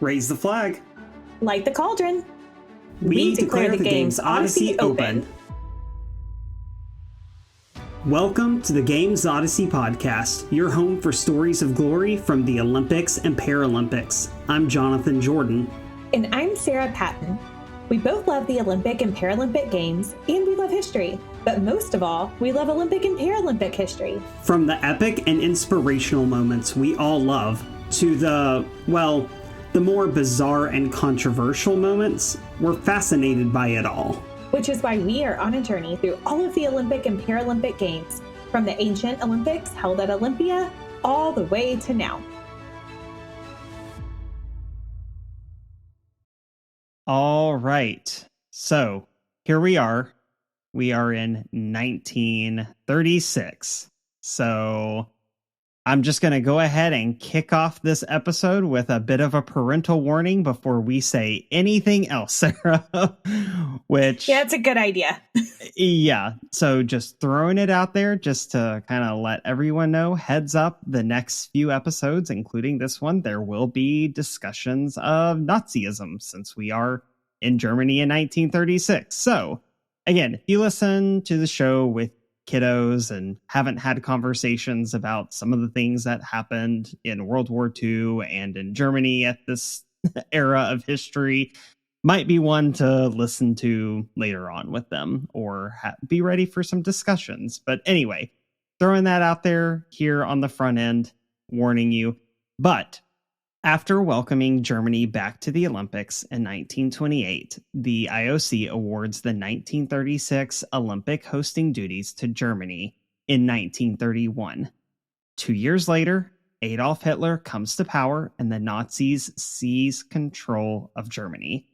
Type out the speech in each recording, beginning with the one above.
Raise the flag. Light the cauldron. We declare the Games Odyssey open. Welcome to the Games Odyssey podcast, your home for stories of glory from the Olympics and Paralympics. I'm Jonathan Jordan. And I'm Sarah Patton. We both love the Olympic and Paralympic Games, and we love history. But most of all, we love Olympic and Paralympic history. From the epic and inspirational moments we all love, to the more bizarre and controversial moments, we're fascinated by it all. Which is why we are on a journey through all of the Olympic and Paralympic Games, from the ancient Olympics held at Olympia, all the way to now. All right, so here we are. We are in 1936. So I'm just going to go ahead and kick off this episode with a bit of a parental warning before we say anything else, Sarah. Yeah, it's a good idea. Yeah. So just throwing it out there just to kind of let everyone know, heads up, the next few episodes, including this one, there will be discussions of Nazism since we are in Germany in 1936. So again, if you listen to the show with kiddos and haven't had conversations about some of the things that happened in World War II and in Germany at this era of history, might be one to listen to later on with them or be ready for some discussions. But anyway, throwing that out there here on the front end, warning you. But after welcoming Germany back to the Olympics in 1928, the IOC awards the 1936 Olympic hosting duties to Germany in 1931. 2 years later, Adolf Hitler comes to power and the Nazis seize control of Germany.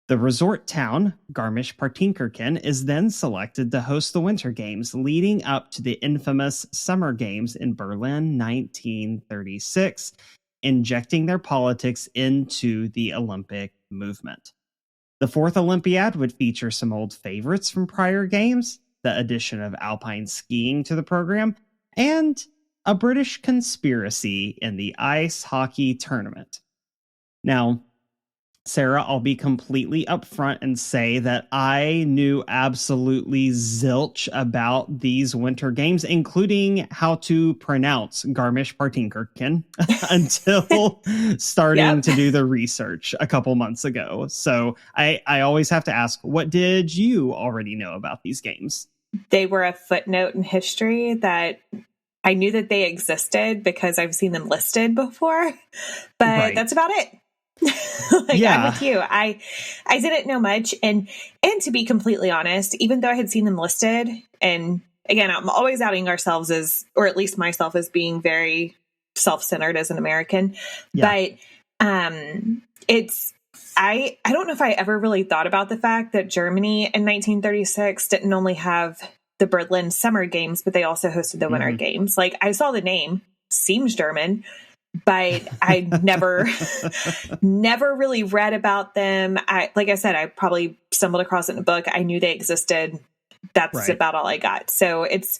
The resort town, Garmisch-Partenkirchen, is then selected to host the Winter Games, leading up to the infamous Summer Games in Berlin 1936, injecting their politics into the Olympic movement. The fourth Olympiad would feature some old favorites from prior games, the addition of alpine skiing to the program, and a British conspiracy in the ice hockey tournament. Now, Sarah, I'll be completely upfront and say that I knew absolutely zilch about these winter games, including how to pronounce Garmisch-Partenkirchen until starting to do the research a couple months ago. So I always have to ask, what did you already know about these games? They were a footnote in history that I knew that they existed because I've seen them listed before, but that's about it. I'm with you. I didn't know much. And to be completely honest, even though I had seen them listed, and again, I'm always outing ourselves as, or at least myself, as being very self-centered as an American. But I don't know if I ever really thought about the fact that Germany in 1936 didn't only have the Berlin Summer Games, but they also hosted the Winter Games. Like, I saw the name, seems German, but I never really read about them. Like I said, I probably stumbled across it in a book. I knew they existed. That's about all I got. So it's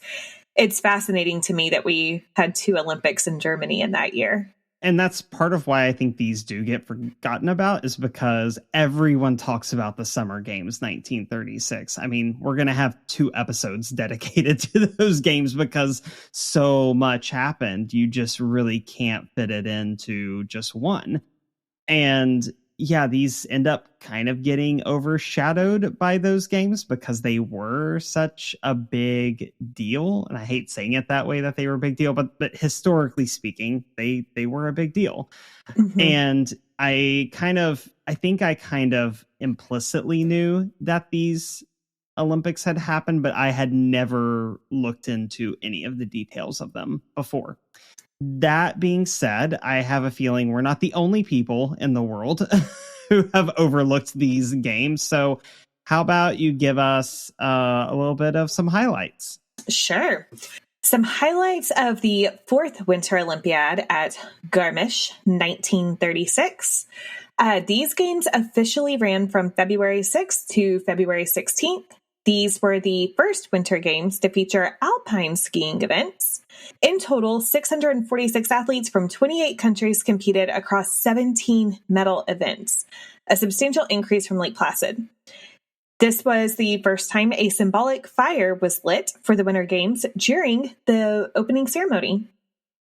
fascinating to me that we had two Olympics in Germany in that year. And that's part of why I think these do get forgotten about, is because everyone talks about the Summer Games 1936. I mean, we're going to have 2 episodes dedicated to those games because so much happened. You just really can't fit it into just one. And yeah, these end up kind of getting overshadowed by those games because they were such a big deal. And I hate saying it that way, that they were a big deal, but historically speaking, they were a big deal. And I think I kind of implicitly knew that these Olympics had happened, but I had never looked into any of the details of them before. That being said, I have a feeling we're not the only people in the world who have overlooked these games. So how about you give us a little bit of some highlights? Sure. Some highlights of the fourth Winter Olympiad at Garmisch, 1936. These games officially ran from February 6th to February 16th. These were the first Winter Games to feature alpine skiing events. In total, 646 athletes from 28 countries competed across 17 medal events, a substantial increase from Lake Placid. This was the first time a symbolic fire was lit for the Winter Games during the opening ceremony.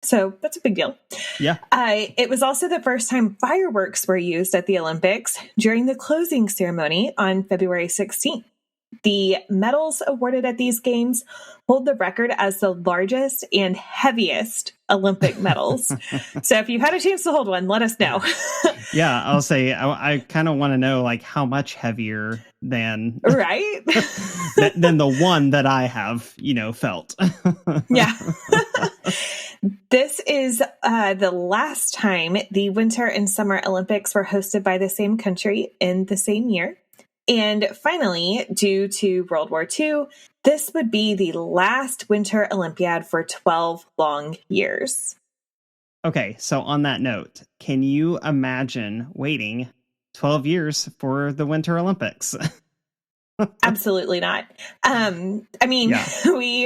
So that's a big deal. Yeah. It was also the first time fireworks were used at the Olympics during the closing ceremony on February 16th. The medals awarded at these games hold the record as the largest and heaviest Olympic medals. So if you've had a chance to hold one, let us know. Yeah, I'll say I kind of want to know like how much heavier than right than the one that I have, felt. Yeah. This is the last time the Winter and Summer Olympics were hosted by the same country in the same year. And finally, due to World War II, this would be the last Winter Olympiad for 12 long years. Okay, so on that note, can you imagine waiting 12 years for the Winter Olympics? Absolutely not. We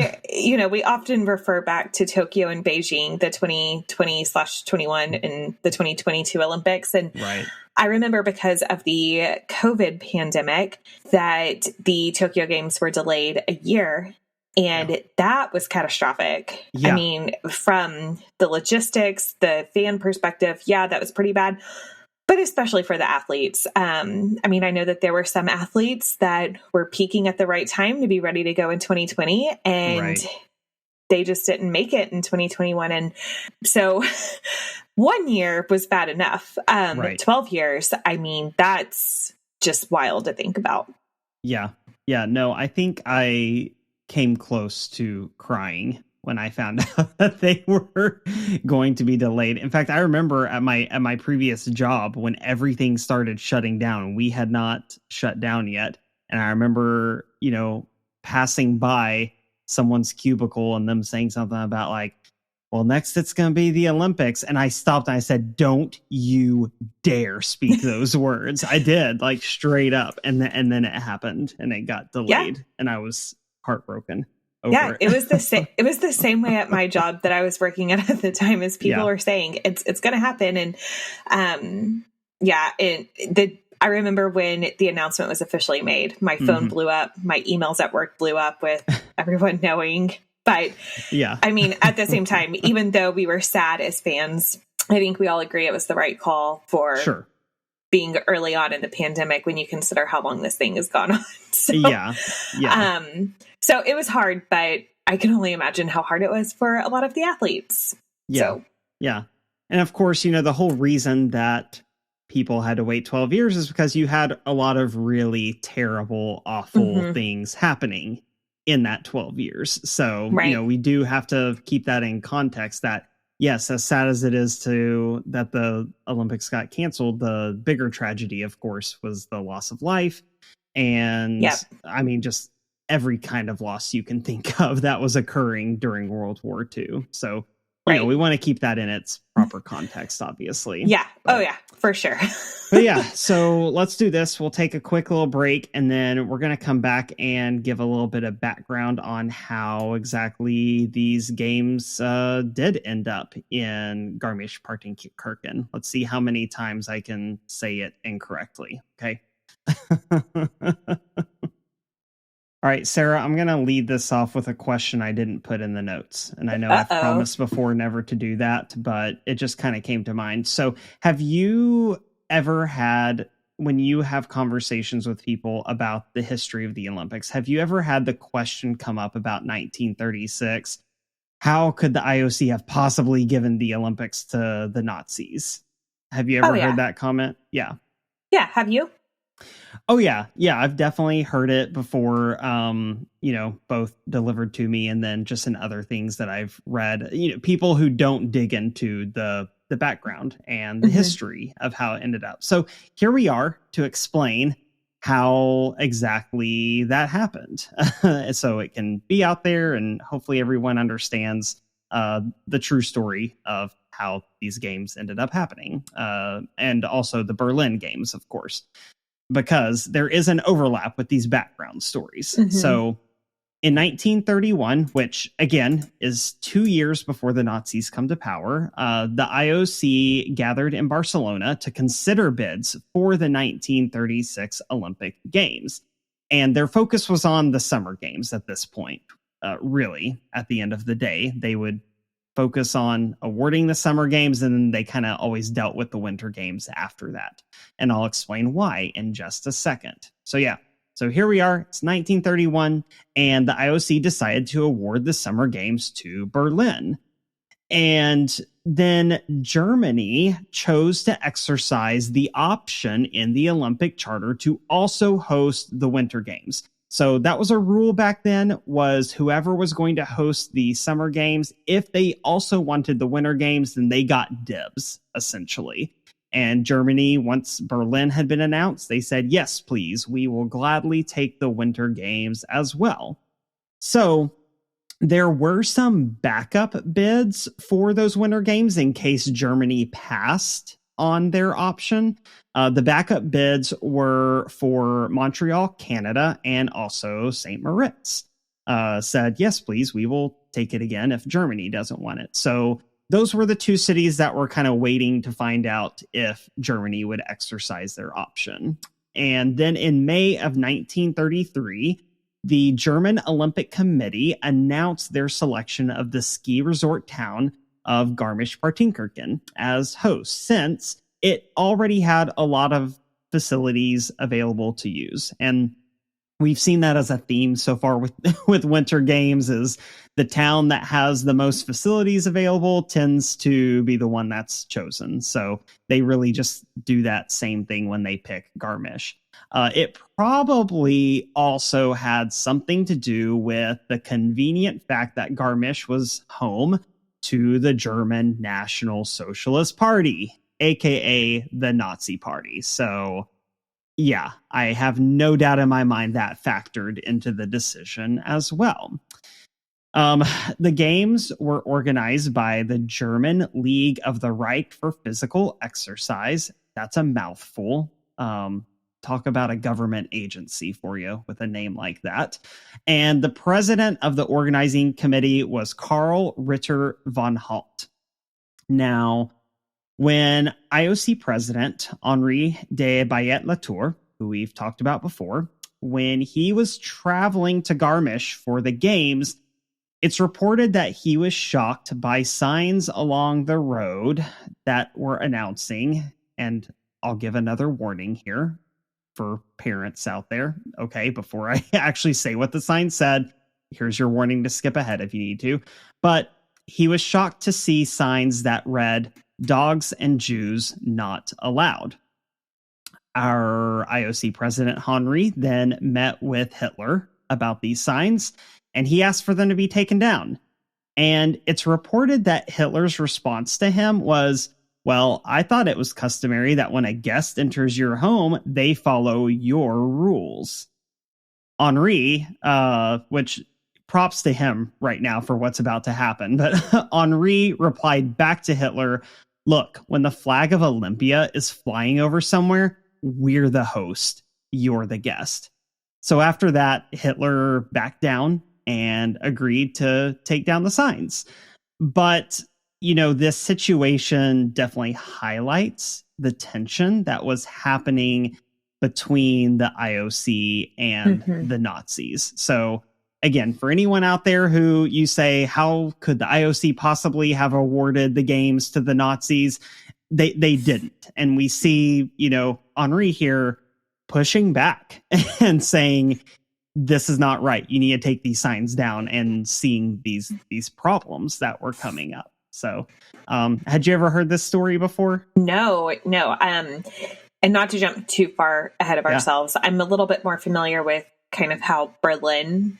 often refer back to Tokyo and Beijing, the 2020/21 and the 2022 Olympics. And right. I remember because of the COVID pandemic that the Tokyo Games were delayed a year. And that was catastrophic. Yeah. I mean, from the logistics, the fan perspective, that was pretty bad. But especially for the athletes. I know that there were some athletes that were peaking at the right time to be ready to go in 2020, and they just didn't make it in 2021. And so 1 year was bad enough. 12 years, that's just wild to think about. Yeah. Yeah. No, I think I came close to crying when I found out that they were going to be delayed. In fact, I remember at my previous job when everything started shutting down, we had not shut down yet. And I remember, passing by someone's cubicle and them saying something about like, well, next it's going to be the Olympics. And I stopped and I said, don't you dare speak those words. I did, like straight up. And then it happened and it got delayed and I was heartbroken. It was the same. It was the same way at my job that I was working at the time, as people were saying it's going to happen. And I remember when the announcement was officially made, my phone blew up, my emails at work blew up with everyone knowing. But at the same time, even though we were sad as fans, I think we all agree it was the right call for being early on in the pandemic when you consider how long this thing has gone on. So it was hard, but I can only imagine how hard it was for a lot of the athletes. Yeah. And of course, the whole reason that people had to wait 12 years is because you had a lot of really terrible, awful things happening in that 12 years. So, we do have to keep that in context that, yes, as sad as it is that the Olympics got canceled, the bigger tragedy, of course, was the loss of life. And just every kind of loss you can think of that was occurring during World War II. So, we want to keep that in its proper context, obviously. Yeah. Oh, yeah, for sure. But so let's do this. We'll take a quick little break, and then we're going to come back and give a little bit of background on how exactly these games did end up in Garmisch-Partenkirchen. Let's see how many times I can say it incorrectly. Okay. All right, Sarah, I'm going to lead this off with a question I didn't put in the notes. And I know I've promised before never to do that, but it just kind of came to mind. So have you ever had, when you have conversations with people about the history of the Olympics, have you ever had the question come up about 1936? How could the IOC have possibly given the Olympics to the Nazis? Have you ever heard that comment? Yeah. Yeah. Have you? Oh, yeah. Yeah, I've definitely heard it before, both delivered to me and then just in other things that I've read. People who don't dig into the background and the history of how it ended up. So here we are to explain how exactly that happened. So it can be out there and hopefully everyone understands the true story of how these games ended up happening. And also the Berlin Games, of course. because there is an overlap with these background stories. So in 1931, which again is 2 years before the Nazis come to power, the IOC gathered in Barcelona to consider bids for the 1936 Olympic Games. And their focus was on the Summer Games at this point. Really, at the end of the day, they would focus on awarding the Summer Games, and then they kind of always dealt with the Winter Games after that. And I'll explain why in just a second. So here we are. It's 1931, and the IOC decided to award the Summer Games to Berlin. And then Germany chose to exercise the option in the Olympic Charter to also host the Winter Games. So that was a rule back then, was whoever was going to host the Summer Games, if they also wanted the Winter Games, then they got dibs, essentially. And Germany, once Berlin had been announced, they said, yes, please, we will gladly take the Winter Games as well. So there were some backup bids for those Winter Games in case Germany passed on their option. The backup bids were for Montreal, Canada, and also St. Moritz. Said, yes, please, we will take it again if Germany doesn't want it. So those were the two cities that were kind of waiting to find out if Germany would exercise their option. And then in May of 1933, the German Olympic Committee announced their selection of the ski resort town of Garmisch-Partenkirchen as host, since it already had a lot of facilities available to use. And we've seen that as a theme so far with Winter Games, is the town that has the most facilities available tends to be the one that's chosen. So they really just do that same thing when they pick Garmisch. It probably also had something to do with the convenient fact that Garmisch was home to the German National Socialist Party, aka the Nazi Party. So yeah, I have no doubt in my mind that factored into the decision as well. The games were organized by the German League of the Reich for Physical Exercise. That's a mouthful. Talk about a government agency for you with a name like that. And the president of the organizing committee was Karl Ritter von Halt. Now, when IOC president Henri de Bayet-Latour, who we've talked about before, when he was traveling to Garmisch for the games, it's reported that he was shocked by signs along the road that were announcing, and I'll give another warning here for parents out there. Okay, before I actually say what the sign said, here's your warning to skip ahead if you need to. But he was shocked to see signs that read, "Dogs and Jews not allowed." Our IOC president, Henri, then met with Hitler about these signs, and he asked for them to be taken down. And it's reported that Hitler's response to him was, well, I thought it was customary that when a guest enters your home, they follow your rules. Henri, which props to him right now for what's about to happen, but Henri replied back to Hitler, look, when the flag of Olympia is flying over somewhere, we're the host, you're the guest. So after that, Hitler backed down and agreed to take down the signs. But you know, this situation definitely highlights the tension that was happening between the IOC and the Nazis. So again, for anyone out there who you say, how could the IOC possibly have awarded the games to the Nazis? They didn't. And we see, you know, Henri here pushing back and saying, this is not right. You need to take these signs down, and seeing these problems that were coming up. So, had you ever heard this story before? No. And not to jump too far ahead of ourselves, I'm a little bit more familiar with kind of how Berlin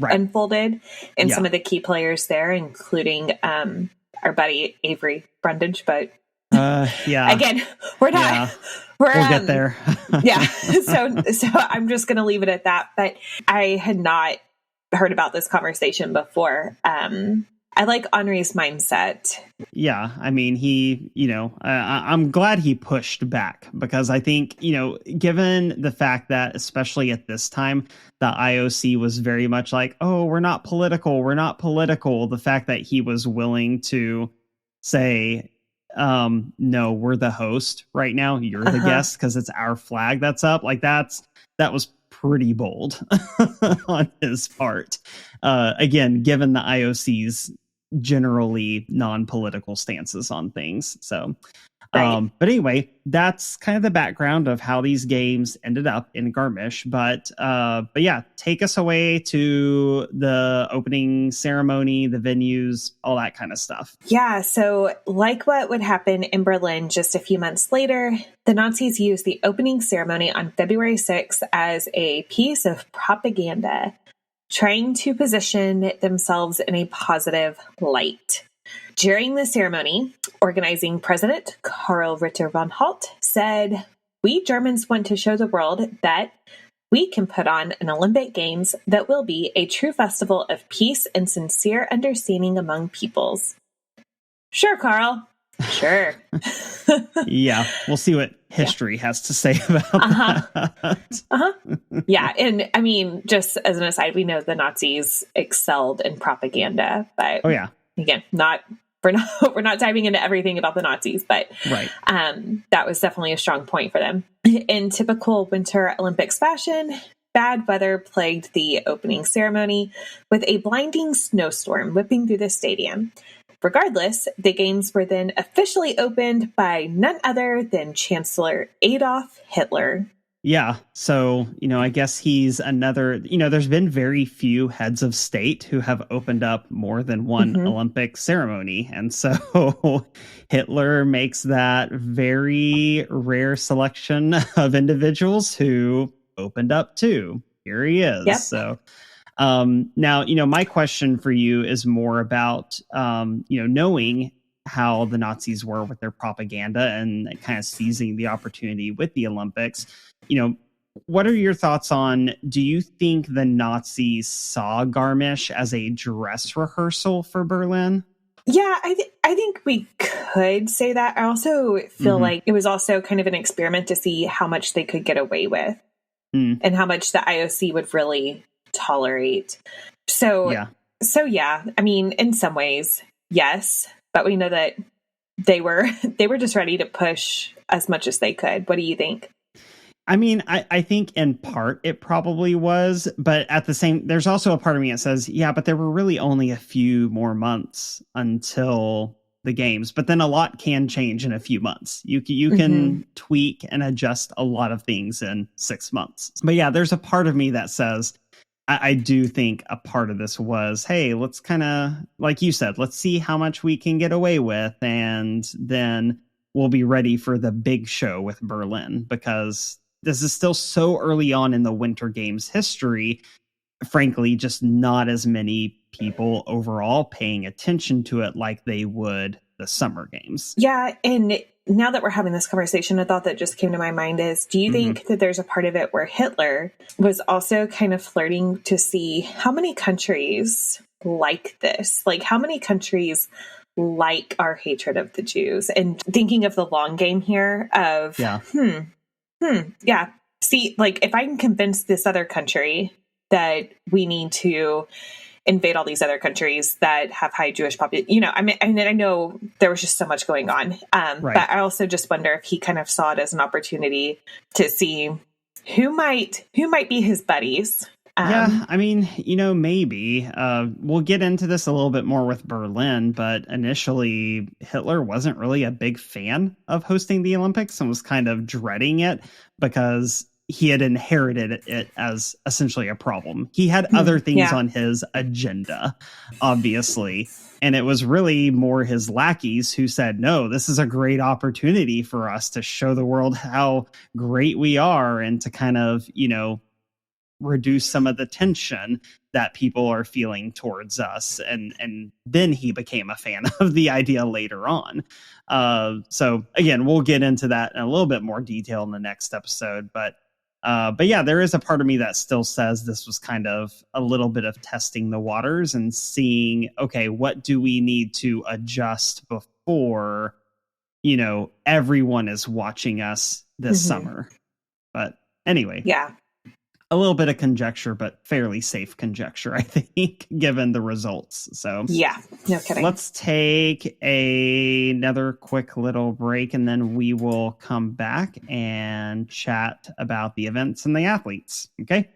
unfolded and some of the key players there, including our buddy Avery Brundage. But again, we're not. We'll get there. So I'm just going to leave it at that. But I had not heard about this conversation before. I like Henri's mindset. Yeah, I mean, I'm glad he pushed back, because I think, given the fact that, especially at this time, the IOC was very much like, oh, we're not political. The fact that he was willing to say, no, we're the host right now. You're the guest because it's our flag that's up. Like that was pretty bold on his part. Again, given the IOC's generally non-political stances on things. So, but anyway, that's kind of the background of how these games ended up in Garmisch. But yeah, take us away to the opening ceremony, the venues, all that kind of stuff. Yeah. So like what would happen in Berlin just a few months later, the Nazis used the opening ceremony on February 6th as a piece of propaganda, trying to position themselves in a positive light. During the ceremony, organizing president Karl Ritter von Holt said, "We Germans want to show the world that we can put on an Olympic Games that will be a true festival of peace and sincere understanding among peoples." Sure, Karl. Sure. Yeah, we'll see what history has to say about that. Yeah, and I mean, just as an aside, we know the Nazis excelled in propaganda, but again, we're not diving into everything about the Nazis, but that was definitely a strong point for them. In typical Winter Olympics fashion, bad weather plagued the opening ceremony, with a blinding snowstorm whipping through the stadium. Regardless, the games were then officially opened by none other than Chancellor Adolf Hitler. Yeah. So, I guess he's another, there's been very few heads of state who have opened up more than one Olympic ceremony. And so Hitler makes that very rare selection of individuals who opened up too. Here he is. Yep. So now, my question for you is more about, knowing how the Nazis were with their propaganda and kind of seizing the opportunity with the Olympics. What are your thoughts on, do you think the Nazis saw Garmisch as a dress rehearsal for Berlin? Yeah, I think we could say that. I also feel like it was also kind of an experiment to see how much they could get away with and how much the IOC would really tolerate. So yeah, I mean, in some ways, yes, but we know that they were just ready to push as much as they could. What do you think? I mean, I think in part it probably was, but at the same, there's also a part of me that says, yeah, but there were really only a few more months until the games, but then a lot can change in a few months. You can tweak and adjust a lot of things in 6 months. But yeah, there's a part of me that says, I do think a part of this was, hey, let's kind of, like you said, let's see how much we can get away with, and then we'll be ready for the big show with Berlin, because this is still so early on in the Winter Games history. Frankly, just not as many people overall paying attention to it like they would the Summer Games. Yeah, and now that we're having this conversation, a thought that just came to my mind is, do you think that there's a part of it where Hitler was also kind of flirting to see how many countries like this? Like, how many countries like our hatred of the Jews? And thinking of the long game here of, see, like, if I can convince this other country that we need to invade all these other countries that have high Jewish population, I mean, I know there was just so much going on. But I also just wonder if he kind of saw it as an opportunity to see who might be his buddies. Yeah, I mean, maybe. We'll get into this a little bit more with Berlin, but initially Hitler wasn't really a big fan of hosting the Olympics and was kind of dreading it because he had inherited it as essentially a problem. He had other things on his agenda, obviously. And it was really more his lackeys who said, no, this is a great opportunity for us to show the world how great we are, and to kind of, reduce some of the tension that people are feeling towards us. And then he became a fan of the idea later on. So again, we'll get into that in a little bit more detail in the next episode. But But yeah, there is a part of me that still says this was kind of a little bit of testing the waters and seeing, okay, what do we need to adjust before, everyone is watching us this summer. But anyway. Yeah. A little bit of conjecture, but fairly safe conjecture, I think, given the results. So yeah, no kidding. Let's take another quick little break, and then we will come back and chat about the events and the athletes. Okay?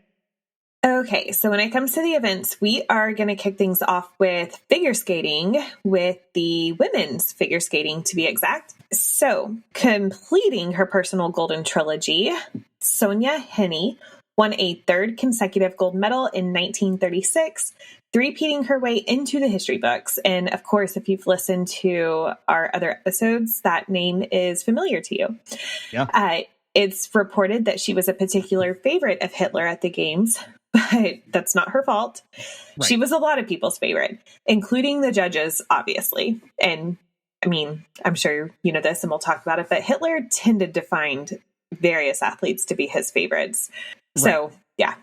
Okay, so when it comes to the events, we are going to kick things off with figure skating, with the women's figure skating to be exact. So, completing her personal golden trilogy, Sonia Henne won a third consecutive gold medal in 1936, three-peating her way into the history books. And of course, if you've listened to our other episodes, that name is familiar to you. Yeah. It's reported that she was a particular favorite of Hitler at the games, but that's not her fault. Right. She was a lot of people's favorite, including the judges, obviously. And I mean, I'm sure you know this and we'll talk about it, but Hitler tended to find various athletes to be his favorites. Right. So, yeah.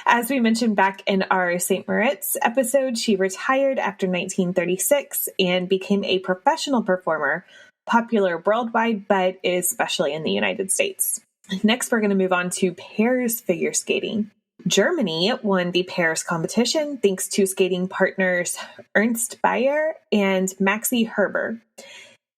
As we mentioned back in our St. Moritz episode, she retired after 1936 and became a professional performer, popular worldwide, but especially in the United States. Next, we're going to move on to pairs figure skating. Germany won the pairs competition thanks to skating partners Ernst Bayer and Maxi Herber.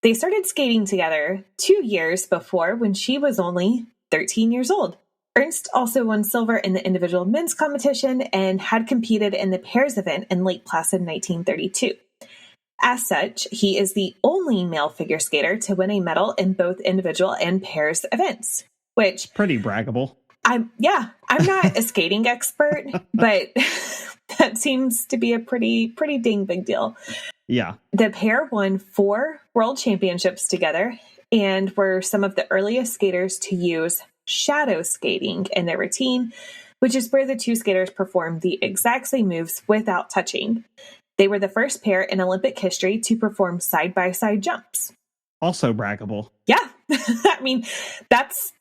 They started skating together 2 years before when she was only 13 years old. Ernst also won silver in the individual men's competition and had competed in the pairs event in Lake Placid 1932. As such, he is the only male figure skater to win a medal in both individual and pairs events, which... Pretty braggable. I'm not a skating expert, but that seems to be a pretty dang big deal. Yeah. The pair won 4 world championships together and were some of the earliest skaters to use shadow skating in their routine, which is where the two skaters performed the exact same moves without touching. They were the first pair in Olympic history to perform side-by-side jumps. Also braggable. Yeah. I mean, that's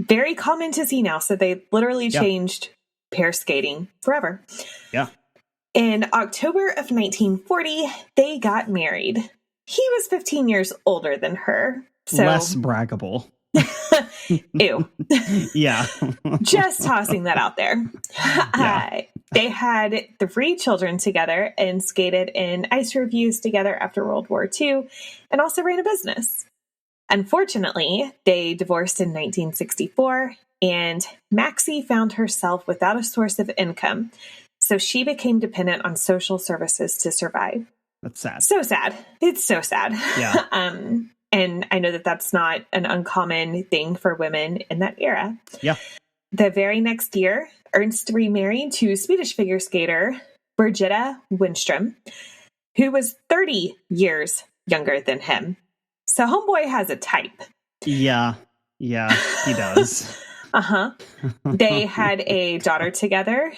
very common to see now. So they literally changed pair skating forever. Yeah. In October of 1940, they got married. He was 15 years older than her. So less braggable. Ew. Yeah. Just tossing that out there. Yeah. They had 3 children together and skated in ice reviews together after World War II and also ran a business. Unfortunately, they divorced in 1964 and Maxie found herself without a source of income. So she became dependent on social services to survive. That's sad. So sad. It's so sad. Yeah. And I know that that's not an uncommon thing for women in that era. Yeah. The very next year, Ernst remarried to Swedish figure skater Birgitta Wenström, who was 30 years younger than him. So homeboy has a type. Yeah. Yeah, he does. Uh-huh. They had a daughter together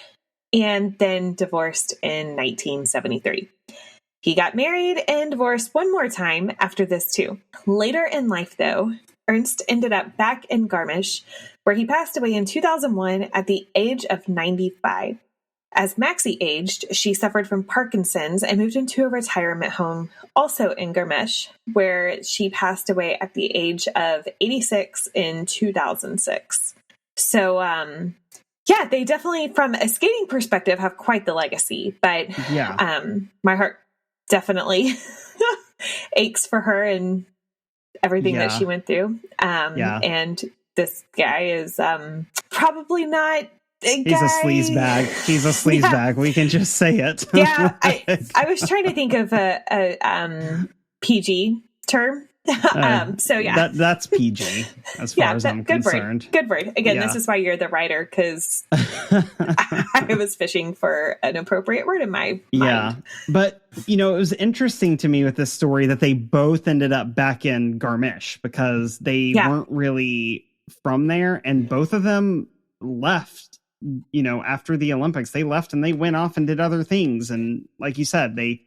and then divorced in 1973. He got married and divorced one more time after this too. Later in life, though, Ernst ended up back in Garmisch, where he passed away in 2001 at the age of 95. As Maxie aged, she suffered from Parkinson's and moved into a retirement home, also in Garmisch, where she passed away at the age of 86 in 2006. So, yeah, they definitely, from a skating perspective, have quite the legacy. But my heart definitely aches for her and everything that she went through. And this guy is probably not a guy. He's a sleazebag. He's a sleazebag. We can just say it. Yeah, I was trying to think of a PG term. So yeah, that's PG as far as I'm concerned. Good word. Again, this is why you're the writer, because I was fishing for an appropriate word in my mind. Yeah, but it was interesting to me with this story that they both ended up back in Garmisch because they weren't really from there, and both of them left. After the Olympics, they left and they went off and did other things, and like you said, they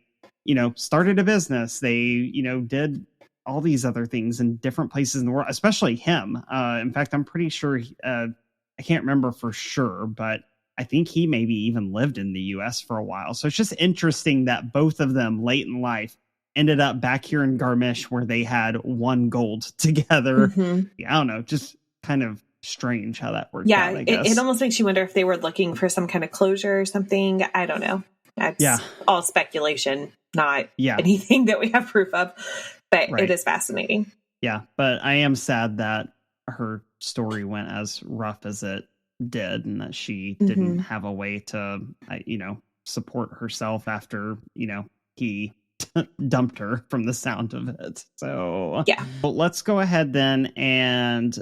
started a business. They did all these other things in different places in the world, especially him. In fact, I'm pretty sure, I can't remember for sure, but I think he maybe even lived in the US for a while. So it's just interesting that both of them late in life ended up back here in Garmisch where they had won gold together. I don't know, just kind of strange how that worked out, I guess. It almost makes you wonder if they were looking for some kind of closure or something. I don't know. That's all speculation, not anything that we have proof of, but it is fascinating. Yeah, but I am sad that her story went as rough as it did and that she didn't have a way to, support herself after, he dumped her from the sound of it. So well, let's go ahead then and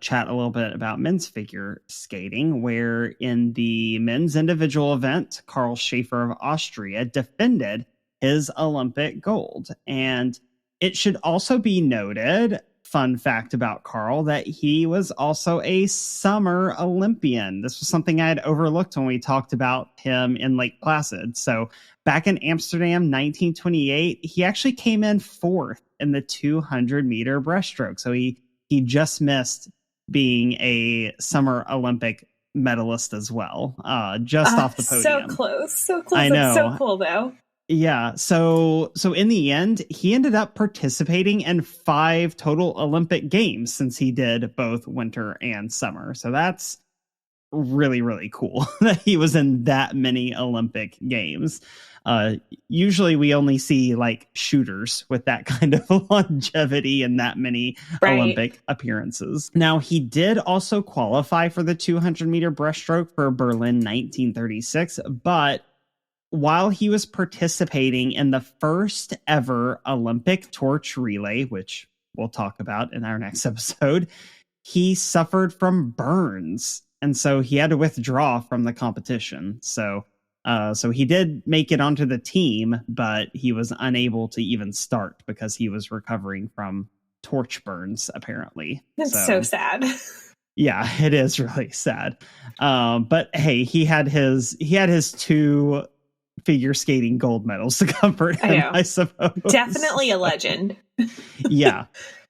chat a little bit about men's figure skating, where in the men's individual event, Karl Schaefer of Austria defended his Olympic gold. And it should also be noted, fun fact about Karl, that he was also a summer Olympian. This was something I had overlooked when we talked about him in Lake Placid. So back in Amsterdam, 1928, he actually came in 4th in the 200-meter breaststroke. So he just missed being a summer Olympic medalist as well, just off the podium. So close. I know. That's so cool, though. Yeah. So in the end, he ended up participating in 5 total Olympic games since he did both winter and summer. So that's really, really cool that he was in that many Olympic games. Usually we only see like shooters with that kind of longevity and that many Olympic appearances. Now, he did also qualify for the 200-meter breaststroke for Berlin 1936, but while he was participating in the first ever Olympic torch relay, which we'll talk about in our next episode, he suffered from burns. And so he had to withdraw from the competition. So he did make it onto the team, but he was unable to even start because he was recovering from torch burns, apparently. That's so sad. Yeah, it is really sad. But hey, he had his 2 figure skating gold medals to comfort him, I suppose. Definitely a legend. Yeah.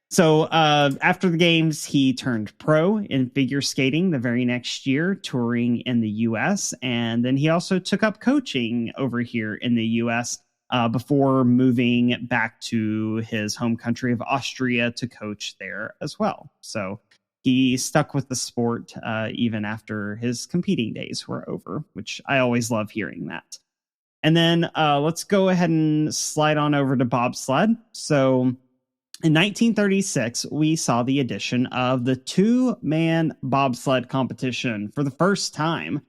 So after the games, he turned pro in figure skating the very next year, touring in the U.S. And then he also took up coaching over here in the U.S. Before moving back to his home country of Austria to coach there as well. So he stuck with the sport even after his competing days were over, which I always love hearing that. And then let's go ahead and slide on over to bobsled. So in 1936, we saw the addition of the 2-man bobsled competition for the first time.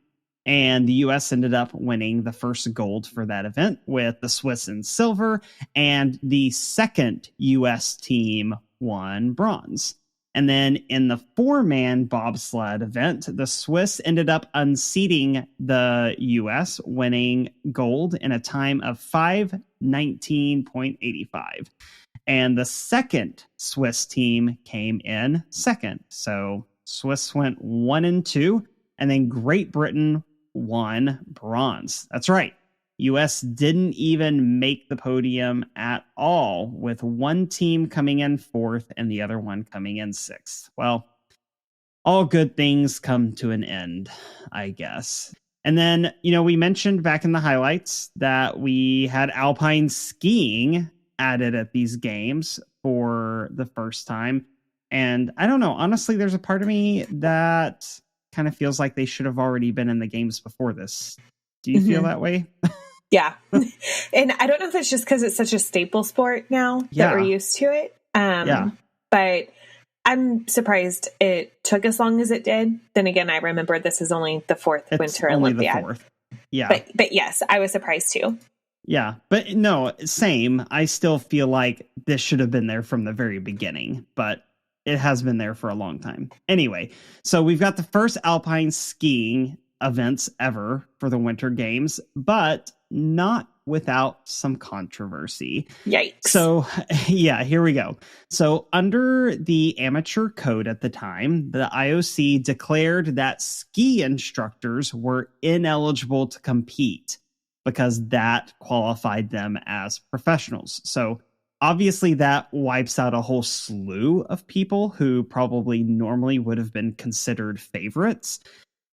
And the U.S. ended up winning the first gold for that event, with the Swiss in silver, and the second U.S. team won bronze. And then in the 4-man bobsled event, the Swiss ended up unseating the U.S., winning gold in a time of 5:19.85. And the second Swiss team came in second. So Swiss went 1 and 2, and then Great Britain won bronze. That's right. U.S. didn't even make the podium at all, with one team coming in 4th and the other one coming in 6th. Well, all good things come to an end, I guess. And then, we mentioned back in the highlights that we had alpine skiing added at these games for the first time. And I don't know, honestly, there's a part of me that kind of feels like they should have already been in the games before this. Do you feel that way? Yeah. And I don't know if it's just because it's such a staple sport now that we're used to it. But I'm surprised it took as long as it did. Then again, I remember this is only the 4th Winter Olympiad. The 4th. Yeah. But yes, I was surprised too. Yeah. But no, same. I still feel like this should have been there from the very beginning, but it has been there for a long time. Anyway, so we've got the first alpine skiing events ever for the Winter Games, but not without some controversy. Yikes. So, yeah, here we go. So, under the amateur code at the time, the IOC declared that ski instructors were ineligible to compete because that qualified them as professionals. So, obviously that wipes out a whole slew of people who probably normally would have been considered favorites.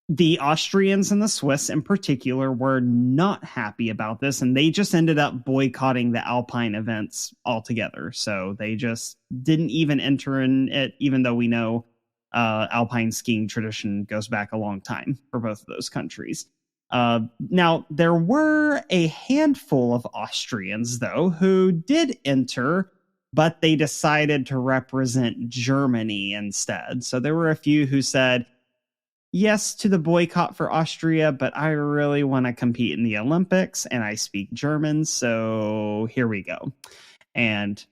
The Austrians and the Swiss in particular were not happy about this, and they just ended up boycotting the alpine events altogether. So they just didn't even enter in it, even though we know alpine skiing tradition goes back a long time for both of those countries. Now, there were a handful of Austrians, though, who did enter, but they decided to represent Germany instead. So there were a few who said, yes to the boycott for Austria, but I really want to compete in the Olympics and I speak German, so here we go. And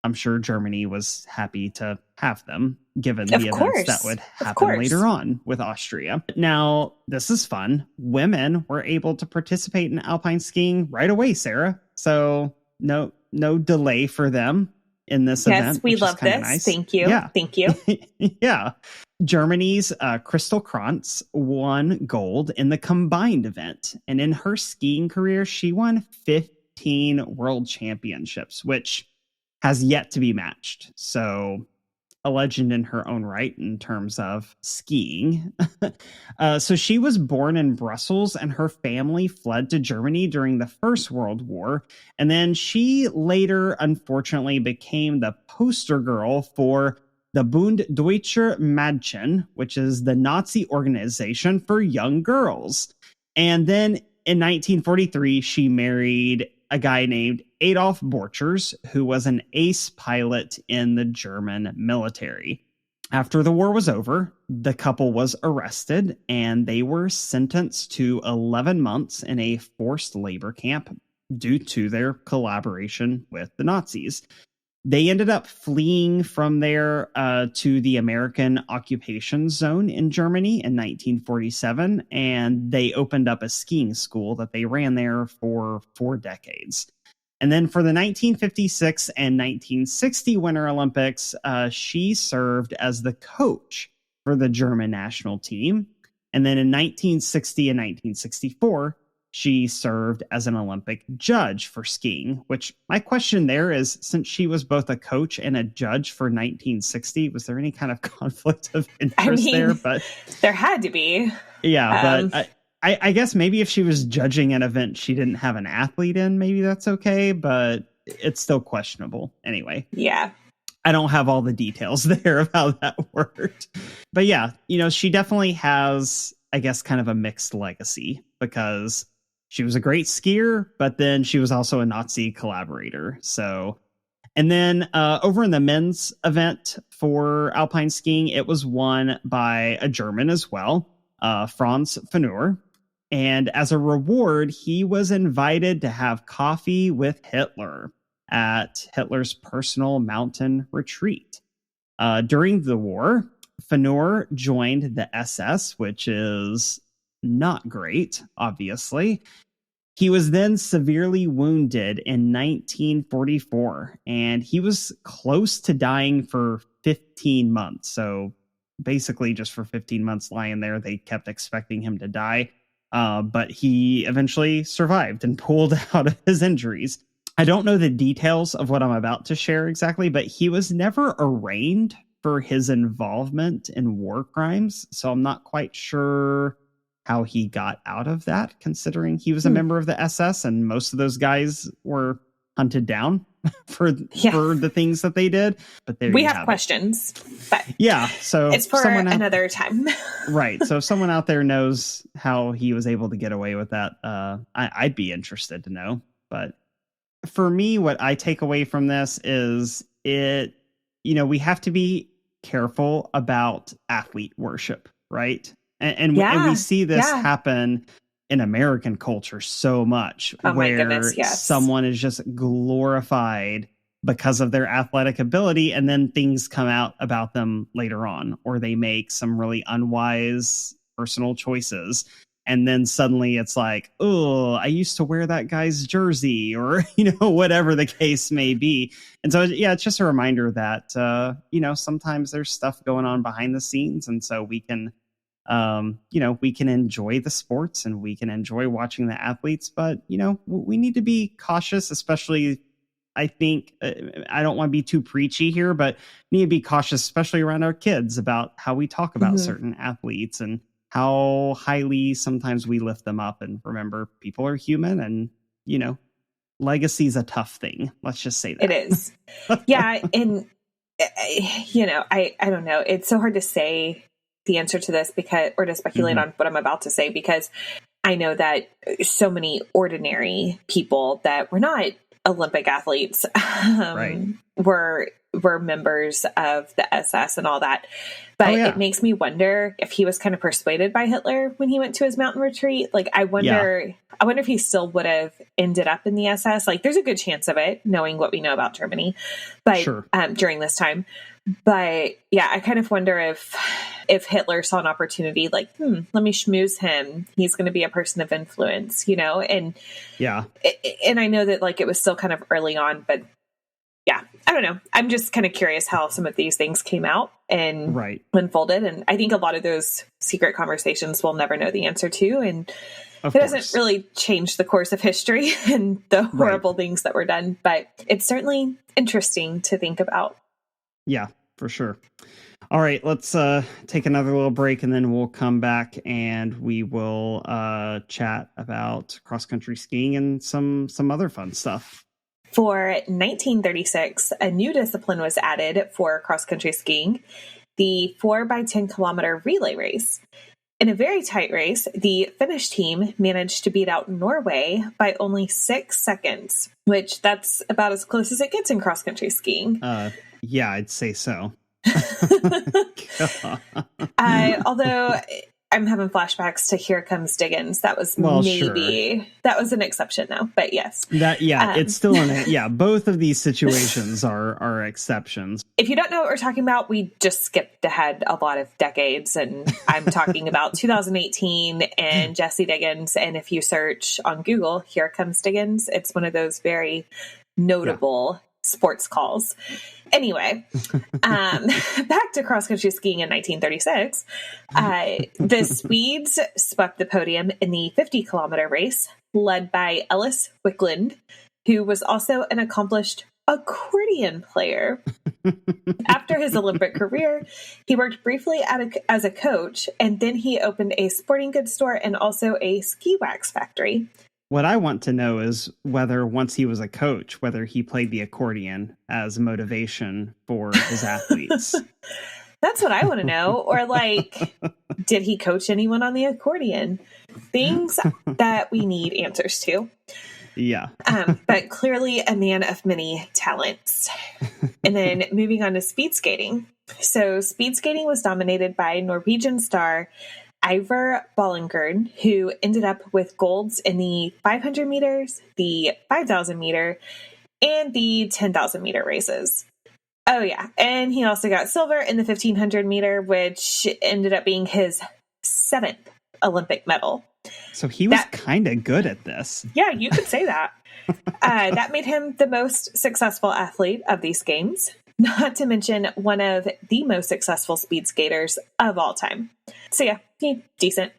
I'm sure Germany was happy to have them, given the events that would happen later on with Austria. Now, this is fun. Women were able to participate in alpine skiing right away, Sarah. So no delay for them in this event. Yes, we love this. Nice. Thank you. Yeah. Thank you. Yeah. Germany's Crystal Krantz won gold in the combined event. And in her skiing career, she won 15 world championships, which has yet to be matched. So a legend in her own right in terms of skiing. So she was born in Brussels and her family fled to Germany during the First World War. And then she later, unfortunately, became the poster girl for the Bund Deutscher Mädchen, which is the Nazi organization for young girls. And then in 1943, she married a guy named Adolf Borchers, who was an ace pilot in the German military. After the war was over, the couple was arrested and they were sentenced to 11 months in a forced labor camp due to their collaboration with the Nazis. They ended up fleeing from there to the American occupation zone in Germany in 1947, and they opened up a skiing school that they ran there for 4 decades. And then for the 1956 and 1960 Winter Olympics, she served as the coach for the German national team. And then in 1960 and 1964, she served as an Olympic judge for skiing, which my question there is, since she was both a coach and a judge for 1960, was there any kind of conflict of interest there? But there had to be. Yeah, but I guess maybe if she was judging an event she didn't have an athlete in, maybe that's okay, but it's still questionable anyway. Yeah. I don't have all the details there of how that worked. But yeah, she definitely has, I guess, kind of a mixed legacy because she was a great skier, but then she was also a Nazi collaborator. So, and then over in the men's event for alpine skiing, it was won by a German as well, Franz Fenur. And as a reward, he was invited to have coffee with Hitler at Hitler's personal mountain retreat. During the war, Fenur joined the SS, which is not great, obviously. He was then severely wounded in 1944, and he was close to dying for 15 months. So basically just for 15 months lying there, they kept expecting him to die. But he eventually survived and pulled out of his injuries. I don't know the details of what I'm about to share exactly, but he was never arraigned for his involvement in war crimes. So I'm not quite sure how he got out of that, considering he was a member of the SS and most of those guys were hunted down for the things that they did. But there we have questions, but yeah, so it's for another time. Right. So if someone out there knows how he was able to get away with that, I'd be interested to know. But for me, what I take away from this is we have to be careful about athlete worship, right? And we see this happen in American culture so much, where someone is just glorified because of their athletic ability, and then things come out about them later on, or they make some really unwise personal choices. And then suddenly it's like, oh, I used to wear that guy's jersey, or, whatever the case may be. And so, it's just a reminder that, sometimes there's stuff going on behind the scenes. And so we can, we can enjoy the sports and we can enjoy watching the athletes, but, we need to be cautious, especially I think I don't want to be too preachy here, but we need to be cautious, especially around our kids, about how we talk about certain athletes and how highly sometimes we lift them up. And remember, people are human, and, you know, legacy is a tough thing. Let's just say that. It is. Yeah. And, you know, I don't know. It's so hard to say the answer to this or to speculate on what I'm about to say, because I know that so many ordinary people that were not Olympic athletes were members of the SS and all that. But it makes me wonder if he was kind of persuaded by Hitler when he went to his mountain retreat. Like, I wonder if he still would have ended up in the SS. Like, there's a good chance of it, knowing what we know about Germany, but during this time. But yeah, I kind of wonder if Hitler saw an opportunity, like, let me schmooze him. He's going to be a person of influence, you know? And and I know that, like, it was still kind of early on, but yeah, I don't know. I'm just kind of curious how some of these things came out and unfolded. And I think a lot of those secret conversations we'll never know the answer to. And it doesn't really change the course of history and the horrible things that were done, but it's certainly interesting to think about. Yeah, for sure. All right, let's take another little break, and then we'll come back and we will chat about cross-country skiing and some other fun stuff. For 1936, a new discipline was added for cross-country skiing, the 4x10 kilometer relay race. In a very tight race, the Finnish team managed to beat out Norway by only 6 seconds, which that's about as close as it gets in cross-country skiing. Yeah, I'd say so. Although I'm having flashbacks to Here Comes Diggins. That was that was an exception though, but yes. It's still both of these situations are exceptions. If you don't know what we're talking about, we just skipped ahead a lot of decades, and I'm talking about 2018 and Jesse Diggins. And if you search on Google, Here Comes Diggins, it's one of those very notable sports calls. Anyway, back to cross-country skiing in 1936. The Swedes swept the podium in the 50-kilometer race, led by Ellis Wiklund, who was also an accomplished accordion player. After his Olympic career, he worked briefly as a coach, and then he opened a sporting goods store and also a ski wax factory. What I want to know is whether once he was a coach, whether he played the accordion as motivation for his athletes. That's what I want to know. Or, like, did he coach anyone on the accordion? Things that we need answers to. Yeah. But clearly a man of many talents. And then moving on to speed skating. So speed skating was dominated by Norwegian star Ivar Ballengerd, who ended up with golds in the 500 meters, the 5,000 meter, and the 10,000 meter races. Oh, yeah. And he also got silver in the 1,500 meter, which ended up being his 7th Olympic medal. So he was kind of good at this. Yeah, you could say that. That made him the most successful athlete of these games, not to mention one of the most successful speed skaters of all time. So yeah, decent.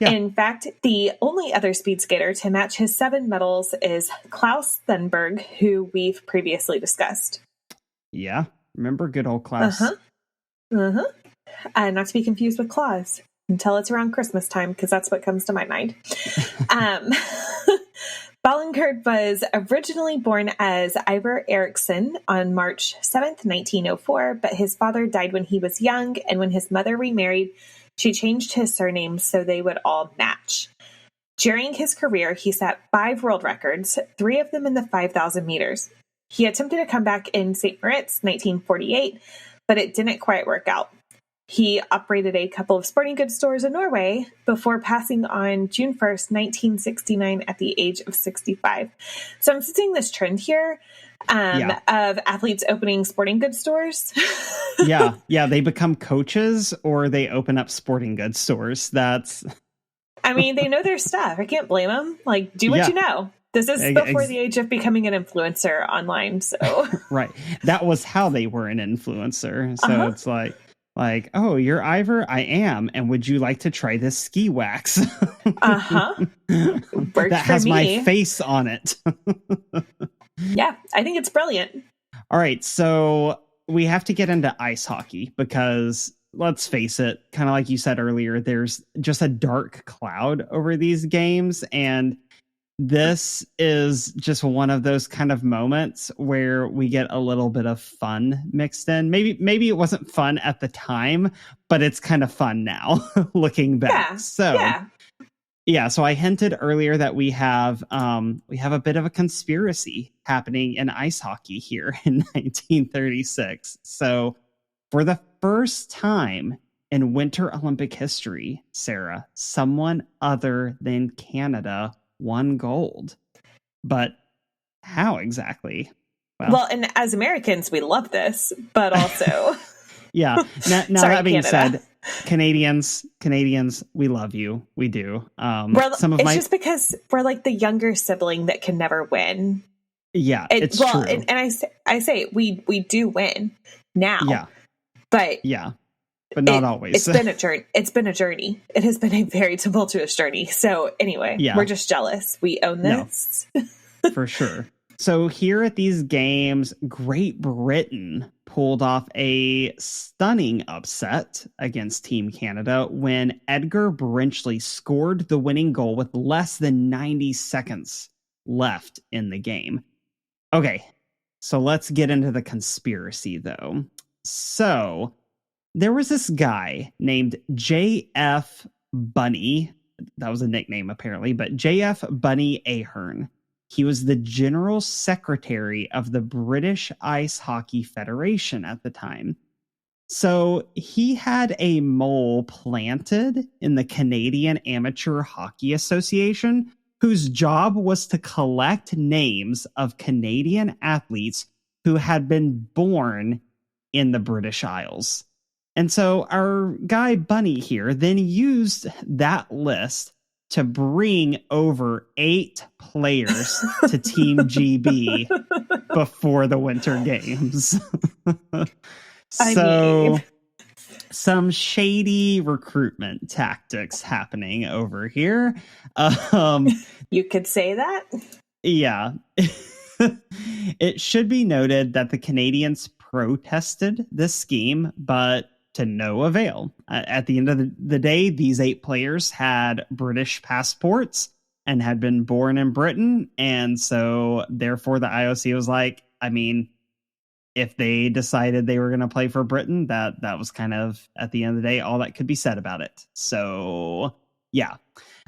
Yeah. In fact, the only other speed skater to match his 7 medals is Klaus Thunberg, who we've previously discussed. Yeah, remember good old Klaus. Not to be confused with Claus until it's around Christmas time, because that's what comes to my mind. Ballengerd was originally born as Ivar Eriksson on March 7th, 1904, but his father died when he was young, and when his mother remarried, she changed his surname so they would all match. During his career, he set 5 world records, 3 of them in the 5,000 meters. He attempted a comeback in St. Moritz, 1948, but it didn't quite work out. He operated a couple of sporting goods stores in Norway before passing on June 1st, 1969 at the age of 65. So I'm seeing this trend here of athletes opening sporting goods stores. Yeah, they become coaches or they open up sporting goods stores. I mean, they know their stuff. I can't blame them. Like, do what you know. This is before the age of becoming an influencer online. So right. That was how they were an influencer. So it's like, oh, you're Ivor? I am. And would you like to try this ski wax? Worked that has my face on it. Yeah, I think it's brilliant. All right, so we have to get into ice hockey because let's face it, kind of like you said earlier, there's just a dark cloud over these games. And this is just one of those kind of moments where we get a little bit of fun mixed in. Maybe it wasn't fun at the time, but it's kind of fun now looking back. So I hinted earlier that we have a bit of a conspiracy happening in ice hockey here in 1936. So for the first time in Winter Olympic history, Sarah, someone other than Canada won gold. But how exactly? Well, and as Americans, we love this, but also... Yeah. Now Sorry, that being Canada. said, Canadians, we love you. We do. It's just because we're like the younger sibling that can never win. Yeah, it's true. And I say we do win now. Yeah. But not always. It's been a journey. It's been a journey. It has been a very tumultuous journey. So anyway, we're just jealous. We own this. No, for sure. So here at these games, Great Britain pulled off a stunning upset against Team Canada when Edgar Brinchley scored the winning goal with less than 90 seconds left in the game. Okay, so let's get into the conspiracy, though. So there was this guy named J.F. Bunny. That was a nickname, apparently, but J.F. Bunny Ahern. He was the general secretary of the British Ice Hockey Federation at the time. So he had a mole planted in the Canadian Amateur Hockey Association, whose job was to collect names of Canadian athletes who had been born in the British Isles. And so our guy Bunny here then used that list to bring over 8 players to Team GB before the Winter Games. Some shady recruitment tactics happening over here. You could say that? Yeah. It should be noted that the Canadians protested this scheme, but to no avail. At the end of the day, these 8 players had British passports and had been born in Britain. And so therefore the IOC was like, I mean, if they decided they were going to play for Britain, that was kind of, at the end of the day, all that could be said about it. So yeah.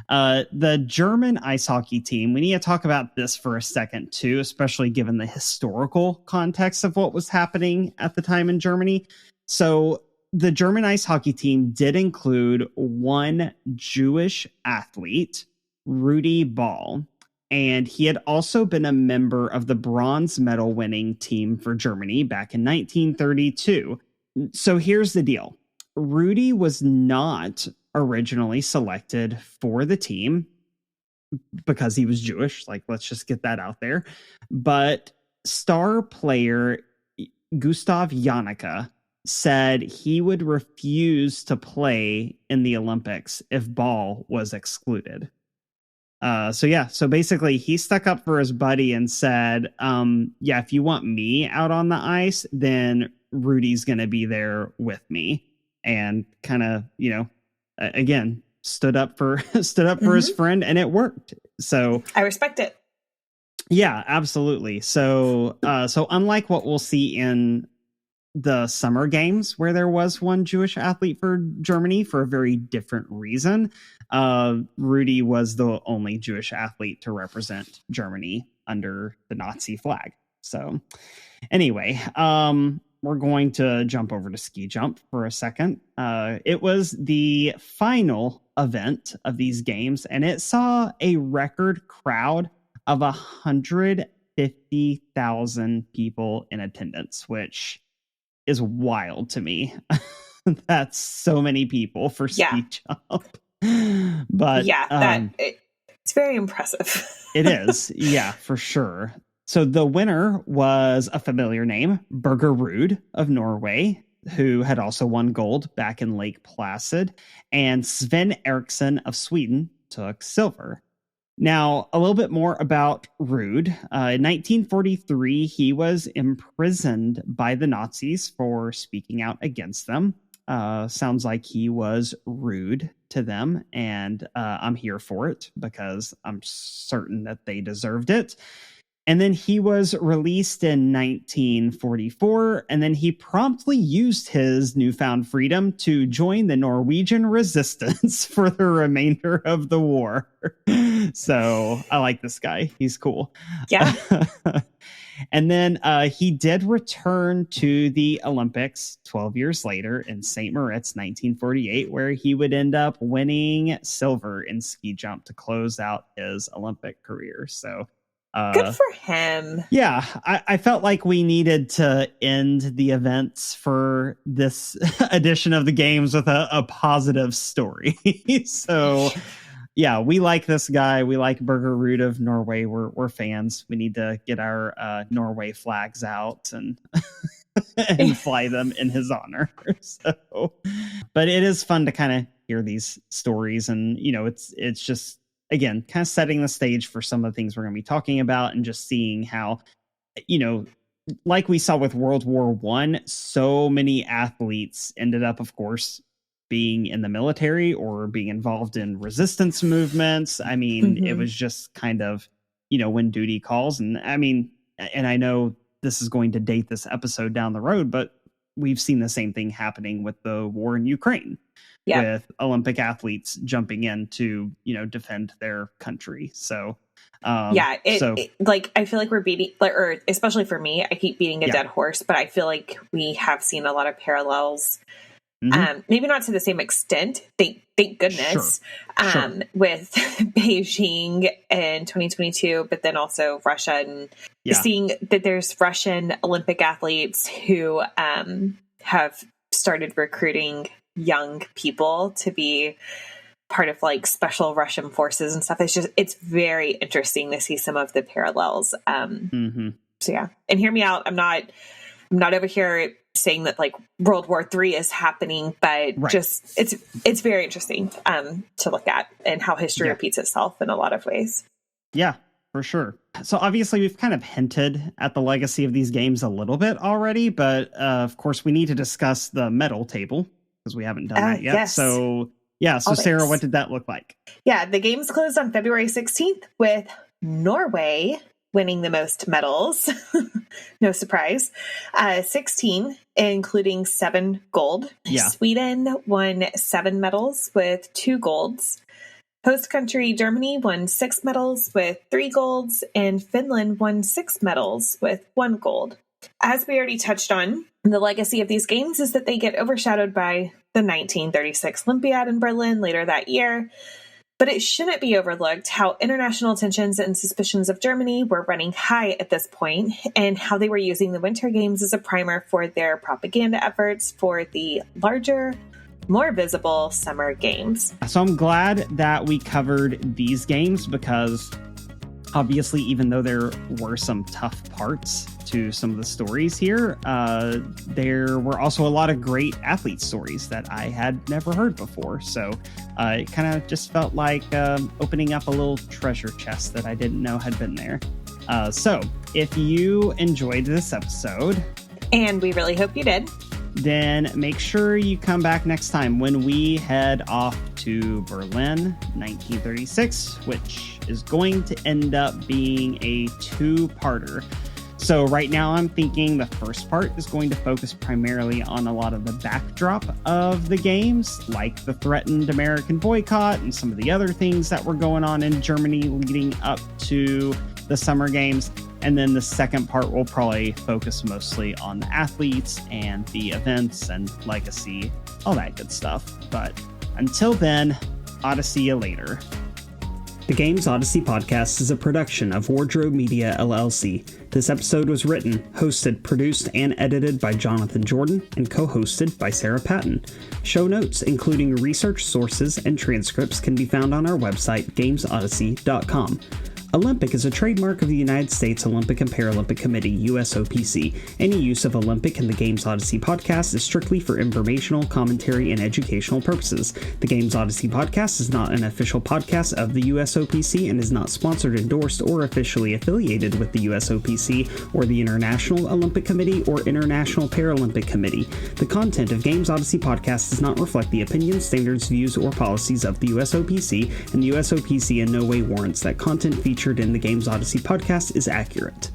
The German ice hockey team, we need to talk about this for a second too, especially given the historical context of what was happening at the time in Germany. So the German ice hockey team did include one Jewish athlete, Rudi Ball, and he had also been a member of the bronze medal winning team for Germany back in 1932. So here's the deal. Rudi was not originally selected for the team because he was Jewish. Like, let's just get that out there. But star player Gustav Janeka said he would refuse to play in the Olympics if Ball was excluded. So basically he stuck up for his buddy and said, if you want me out on the ice, then Rudy's going to be there with me, and kind of, again, stood up for his friend, and it worked. So I respect it. Yeah, absolutely. So unlike what we'll see in the summer games, where there was one Jewish athlete for Germany for a very different reason, Rudy was the only Jewish athlete to represent Germany under the Nazi flag. So anyway, we're going to jump over to ski jump for a second. It was the final event of these games, and it saw a record crowd of 150,000 people in attendance, which is wild to me. That's so many people for ski jump. But it's very impressive. It is. Yeah, for sure. So the winner was a familiar name, Birger Ruud of Norway, who had also won gold back in Lake Placid, and Sven Eriksson of Sweden took silver. Now, a little bit more about Rude. In 1943, he was imprisoned by the Nazis for speaking out against them. Sounds like he was rude to them, and I'm here for it because I'm certain that they deserved it. And then he was released in 1944, and then he promptly used his newfound freedom to join the Norwegian resistance for the remainder of the war. So I like this guy. He's cool. Yeah. And then he did return to the Olympics 12 years later in St. Moritz, 1948, where he would end up winning silver in ski jump to close out his Olympic career. So good for him. Yeah, I felt like we needed to end the events for this edition of the games with a positive story. So, yeah, we like this guy. We like Birger Ruud of Norway. We're fans. We need to get our Norway flags out and and fly them in his honor. So, but it is fun to kind of hear these stories, and it's just, again, kind of setting the stage for some of the things we're going to be talking about, and just seeing how, like we saw with World War I, so many athletes ended up, of course, being in the military or being involved in resistance movements. I mean, It was just kind of, when duty calls. And I mean, and I know this is going to date this episode down the road, but we've seen the same thing happening with the war in Ukraine. Yeah. With Olympic athletes jumping in to, defend their country. So, I feel like we're beating, or especially for me, I keep beating a dead horse, but I feel like we have seen a lot of parallels. Maybe not to the same extent, thank goodness, sure. With Beijing in 2022, but then also Russia, and seeing that there's Russian Olympic athletes who have started recruiting young people to be part of like special Russian forces and stuff. It's very interesting to see some of the parallels. So yeah, and hear me out. I'm not over here saying that like World War III is happening, but just it's very interesting to look at, and how history repeats itself in a lot of ways. Yeah, for sure. So obviously we've kind of hinted at the legacy of these games a little bit already, but of course we need to discuss the medal table, because we haven't done that yet. Yes. So Sarah, what did that look like? Yeah, the games closed on February 16th with Norway winning the most medals. No surprise. 16, including 7 gold. Yeah. Sweden won 7 medals with 2 golds. Host country Germany won 6 medals with 3 golds, and Finland won 6 medals with 1 gold. As we already touched on, the legacy of these games is that they get overshadowed by the 1936 Olympiad in Berlin later that year. But it shouldn't be overlooked how international tensions and suspicions of Germany were running high at this point, and how they were using the Winter Games as a primer for their propaganda efforts for the larger, more visible Summer Games. So I'm glad that we covered these games, because obviously, even though there were some tough parts to some of the stories here, there were also a lot of great athlete stories that I had never heard before. So it kind of just felt like opening up a little treasure chest that I didn't know had been there. So if you enjoyed this episode, and we really hope you did, then make sure you come back next time when we head off to Berlin, 1936, which is going to end up being a 2-parter. So right now I'm thinking the first part is going to focus primarily on a lot of the backdrop of the games, like the threatened American boycott and some of the other things that were going on in Germany leading up to the Summer Games. And then the second part will probably focus mostly on the athletes and the events and legacy, all that good stuff. But until then, Odyssey you later. The Games Odyssey podcast is a production of Wardrobe Media, LLC. This episode was written, hosted, produced, and edited by Jonathan Jordan, and co-hosted by Sarah Patton. Show notes, including research sources and transcripts, can be found on our website, gamesodyssey.com. Olympic is a trademark of the United States Olympic and Paralympic Committee, USOPC. Any use of Olympic in the Games Odyssey podcast is strictly for informational, commentary, and educational purposes. The Games Odyssey podcast is not an official podcast of the USOPC and is not sponsored, endorsed, or officially affiliated with the USOPC or the International Olympic Committee or International Paralympic Committee. The content of Games Odyssey podcast does not reflect the opinions, standards, views, or policies of the USOPC, and the USOPC in no way warrants that content featured in the Games Odyssey podcast is accurate.